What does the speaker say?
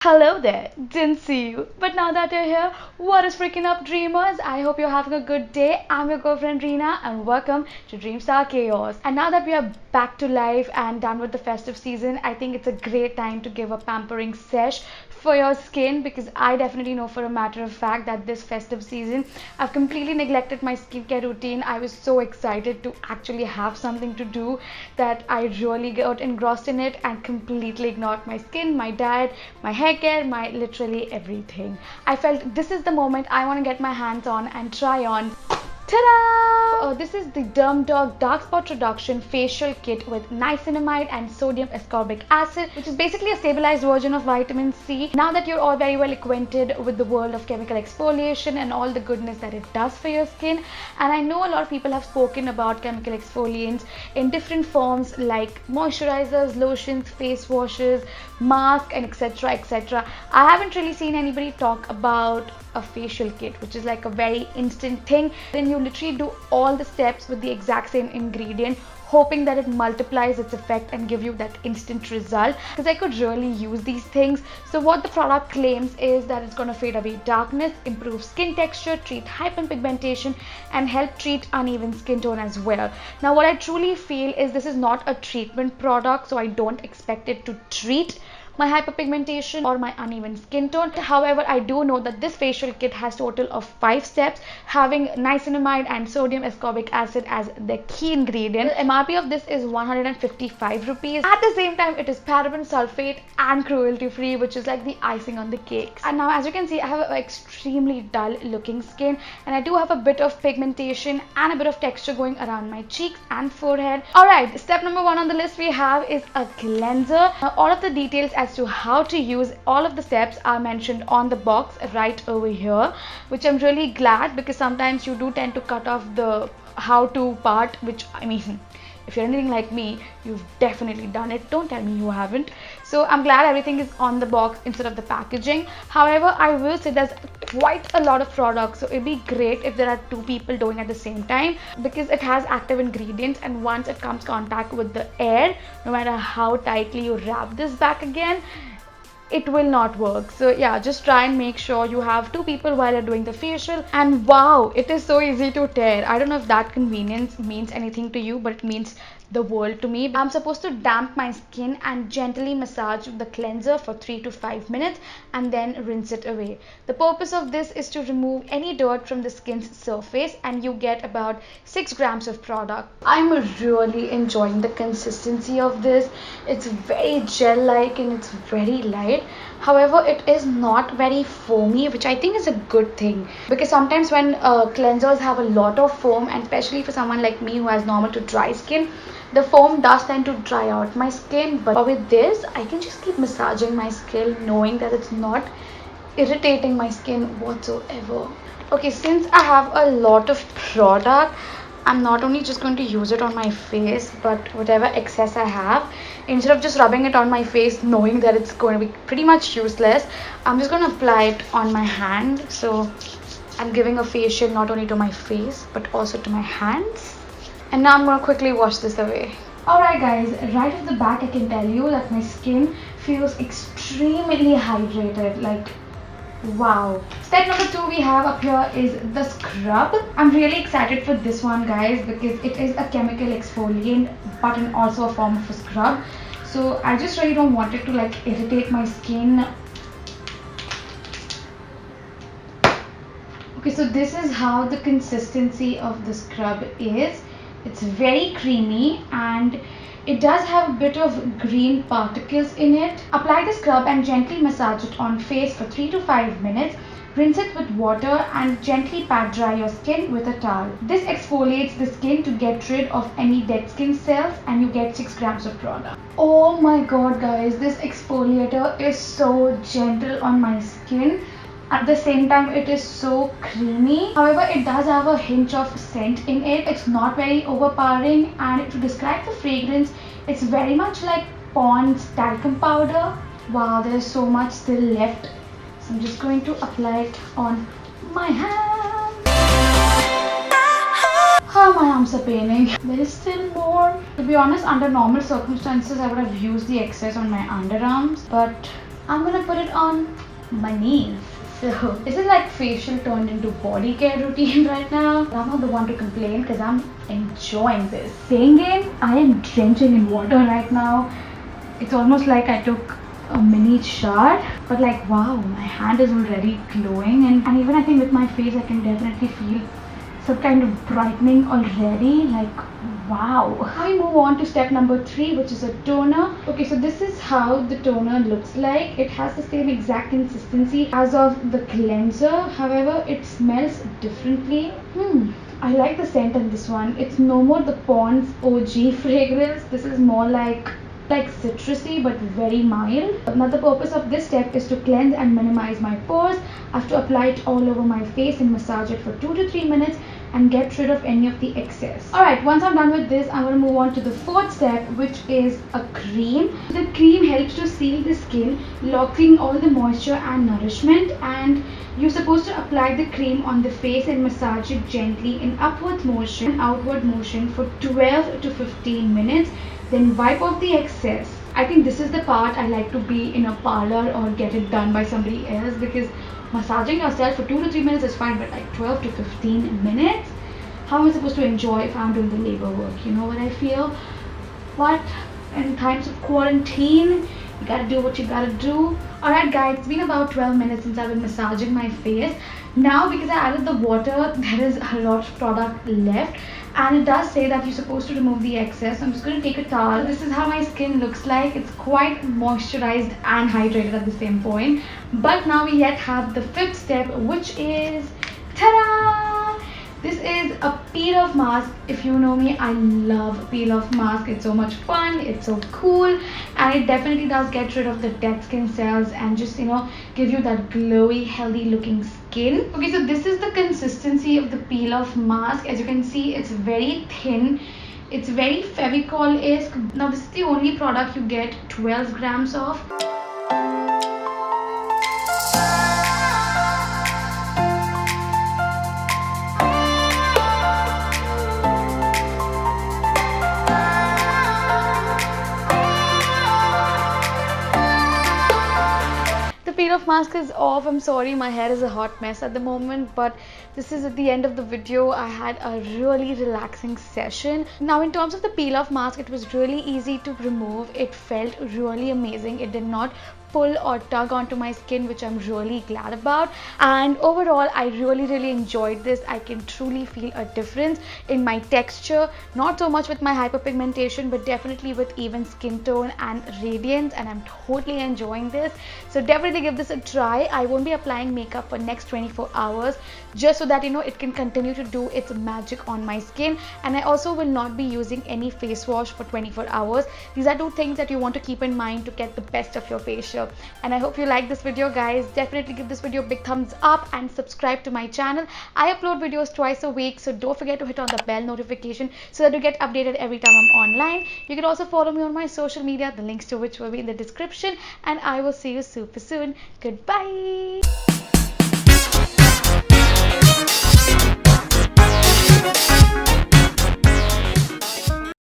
Hello there, didn't see you. But now that you're here, what is freaking up, dreamers? I hope you're having a good day. I'm your girlfriend Reena, and welcome to Dreamstar Chaos. And now that we are back to life and done with the festive season, I think it's a great time to give a pampering sesh for your skin because I definitely know for a matter of fact that this festive season I've completely neglected my skincare routine. I was so excited to actually have something to do that I really got engrossed in it and completely ignored my skin, my diet, my hair care, my literally everything. I felt this is the moment I want to get my hands on and try on. Ta-da! This is the Dermdog Dark Spot Reduction Facial Kit with niacinamide and sodium ascorbic acid, which is basically a stabilized version of vitamin C. Now that you're all very well acquainted with the world of chemical exfoliation and all the goodness that it does for your skin, and I know a lot of people have spoken about chemical exfoliants in different forms like moisturizers, lotions, face washes, masks, and etc. etc. I haven't really seen anybody talk about a facial kit, which is like a very instant thing. Then you literally do all the steps with the exact same ingredient, hoping that it multiplies its effect and give you that instant result, because I could really use these things. So what the product claims is that it's going to fade away darkness, improve skin texture, treat hyperpigmentation, and help treat uneven skin tone as well. Now what I truly feel is this is not a treatment product, so I don't expect it to treat my hyperpigmentation or my uneven skin tone. However, I do know that this facial kit has total of 5 steps, having niacinamide and sodium ascorbic acid as the key ingredient. The MRP of this is 155 rupees. At the same time, it is paraben, sulfate and cruelty free, which is like the icing on the cake. And now as you can see, I have an extremely dull looking skin, and I do have a bit of pigmentation and a bit of texture going around my cheeks and forehead. Alright, step number 1 on the list we have is a cleanser. Now all of the details as to how to use all of the steps are mentioned on the box right over here, which I'm really glad, because sometimes you do tend to cut off the how to part, which I mean, if you're anything like me, you've definitely done it. Don't tell me you haven't. So I'm glad everything is on the box instead of the packaging. However, I will say there's quite a lot of products, so it'd be great if there are 2 people doing at the same time, because it has active ingredients, and once it comes contact with the air, no matter how tightly you wrap this back again, it will not work. So yeah, just try and make sure you have 2 people while you're doing the facial. And wow, it is so easy to tear. I don't know if that convenience means anything to you, but it means the world to me. I'm supposed to damp my skin and gently massage the cleanser for 3 to 5 minutes and then rinse it away. The purpose of this is to remove any dirt from the skin's surface, and you get about 6 grams of product. I'm really enjoying the consistency of this. It's very gel like and it's very light. However, it is not very foamy, which I think is a good thing, because sometimes when cleansers have a lot of foam, and especially for someone like me who has normal to dry skin, the foam does tend to dry out my skin. But with this, I can just keep massaging my skin knowing that it's not irritating my skin whatsoever. Okay, since I have a lot of product, I'm not only just going to use it on my face, but whatever excess I have, instead of just rubbing it on my face knowing that it's going to be pretty much useless, I'm just going to apply it on my hand. So I'm giving a facial not only to my face but also to my hands. And now I'm going to quickly wash this away. Alright guys, right off the back I can tell you that my skin feels extremely hydrated, like wow. Step number 2 we have up here is the scrub. I'm really excited for this one, guys, because it is a chemical exfoliant but also a form of a scrub. So I just really don't want it to like irritate my skin. Okay, so this is how the consistency of the scrub is. It's very creamy and it does have a bit of green particles in it. Apply the scrub and gently massage it on face for 3 to 5 minutes. Rinse it with water and gently pat dry your skin with a towel. This exfoliates the skin to get rid of any dead skin cells, and you get 6 grams of product. Oh my god guys, this exfoliator is so gentle on my skin. At the same time, it is so creamy. However, it does have a hint of scent in it. It's not very overpowering, and to describe the fragrance, it's very much like Pond's talcum powder. Wow, there's so much still left. So I'm just going to apply it on my hand. Oh, my arms are paining. There is still more. To be honest, under normal circumstances, I would have used the excess on my underarms, but I'm gonna put it on my knees. So this is like facial turned into body care routine right now. I'm not the one to complain because I'm enjoying this. Saying it, I am drenching in water right now. It's almost like I took a mini shower, but like wow, my hand is already glowing, and even I think with my face I can definitely feel some kind of brightening already. Like wow. Now we move on to step number 3, which is a toner. Okay, so this is how the toner looks like. It has the same exact consistency as of the cleanser, however it smells differently. I like the scent on this one. It's no more the Pond's OG fragrance. This is more like citrusy but very mild. Now the purpose of this step is to cleanse and minimize my pores. I have to apply it all over my face and massage it for 2 to 3 minutes and get rid of any of the excess. Alright, once I'm done with this, I'm going to move on to the 4th step, which is a cream. The cream helps to seal the skin, locking all the moisture and nourishment, and you're supposed to apply the cream on the face and massage it gently in upward motion and outward motion for 12 to 15 minutes. Then wipe off the excess. I think this is the part I like to be in a parlor or get it done by somebody else, because massaging yourself for 2 to 3 minutes is fine, but like 12 to 15 minutes, how am I supposed to enjoy if I'm doing the labor work? You know what I feel? But in times of quarantine, you gotta do what you gotta do. Alright guys, it's been about 12 minutes since I've been massaging my face. Now because I added the water, there is a lot of product left, and it does say that you're supposed to remove the excess. I'm just going to take a towel. This is how my skin looks like. It's quite moisturized and hydrated at the same point. But now we yet have the 5th step, which is ta-da! This is a peel off mask. If you know me, I love peel off mask. It's so much fun, it's so cool, and it definitely does get rid of the dead skin cells and just give you that glowy, healthy looking skin. Okay, so this is the consistency of the peel off mask. As you can see, it's very thin. It's very Fevicol-esque. Now this is the only product you get 12 grams of. Peel off mask is off. I'm sorry, my hair is a hot mess at the moment, but this is at the end of the video. I had a really relaxing session. Now in terms of the peel off mask, it was really easy to remove. It felt really amazing. It did not pull or tug onto my skin, which I'm really glad about, and overall I really enjoyed this. I can truly feel a difference in my texture, not so much with my hyperpigmentation, but definitely with even skin tone and radiance, and I'm totally enjoying this. So definitely give this a try. I won't be applying makeup for next 24 hours just so that it can continue to do its magic on my skin, and I also will not be using any face wash for 24 hours. These are 2 things that you want to keep in mind to get the best of your facial. And I hope you like this video, guys. Definitely give this video a big thumbs up and subscribe to my channel. I upload videos twice a week, so don't forget to hit on the bell notification so that you get updated every time I'm online. You can also follow me on my social media, the links to which will be in the description, and I will see you super soon. Goodbye.